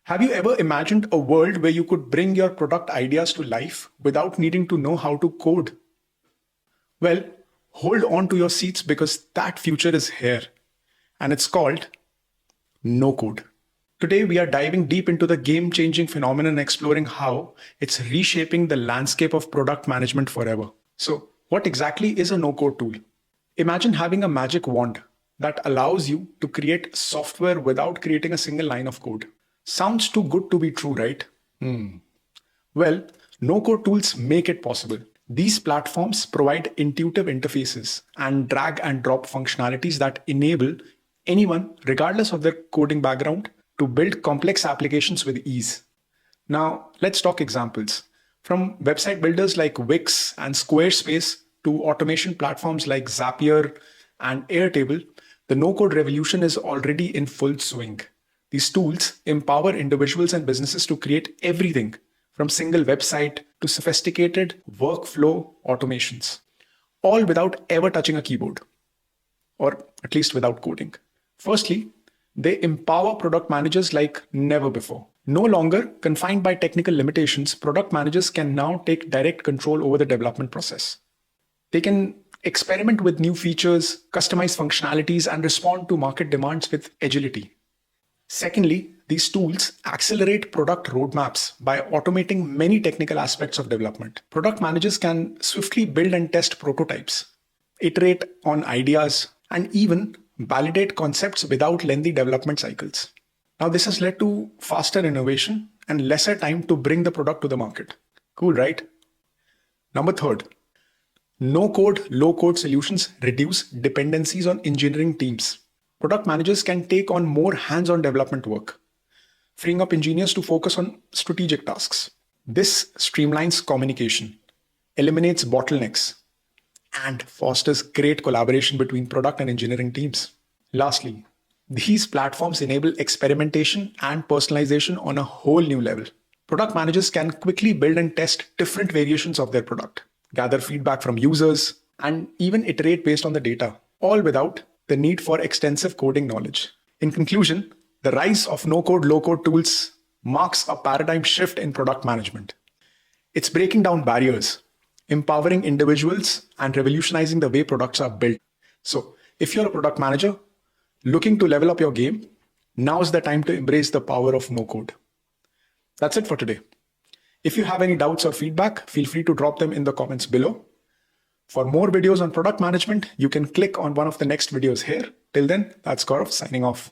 Have you ever imagined a world where you could bring your product ideas to life without needing to know how to code? Well, hold on to your seats because that future is here, and it's called no code. Today, we are diving deep into the game changing phenomenon and exploring how it's reshaping the landscape of product management forever. So, what exactly is a no code tool? Imagine having a magic wand that allows you to create software without creating a single line of code. Sounds too good to be true, right? Well, no code tools make it possible. These platforms provide intuitive interfaces and drag and drop functionalities that enable anyone, regardless of their coding background, to build complex applications with ease. Now, let's talk examples. From website builders like Wix and Squarespace to automation platforms like Zapier and Airtable, the no code revolution is already in full swing. These tools empower individuals and businesses to create everything from single website to sophisticated workflow automations, all without ever touching a keyboard, or at least without coding. Firstly, they empower product managers like never before. No longer confined by technical limitations, product managers can now take direct control over the development process. They can experiment with new features, customize functionalities, and respond to market demands with agility. Secondly, these tools accelerate product roadmaps by automating many technical aspects of development. Product managers can swiftly build and test prototypes, iterate on ideas, and even validate concepts without lengthy development cycles. Now, this has led to faster innovation and lesser time to bring the product to the market. Cool, right? Number third, no code, low code solutions reduce dependencies on engineering teams. Product managers can take on more hands-on development work, freeing up engineers to focus on strategic tasks. This streamlines communication, eliminates bottlenecks, and fosters great collaboration between product and engineering teams. Lastly, these platforms enable experimentation and personalization on a whole new level. Product managers can quickly build and test different variations of their product, gather feedback from users, and even iterate based on the data, all without the need for extensive coding knowledge. In conclusion, the rise of no-code, low-code tools marks a paradigm shift in product management. It's breaking down barriers, empowering individuals, and revolutionizing the way products are built. So, if you're a product manager looking to level up your game, now's the time to embrace the power of no-code. That's it for today. If you have any doubts or feedback, feel free to drop them in the comments below. For more videos on product management, you can click on one of the next videos here. Till then, that's Gaurav signing off.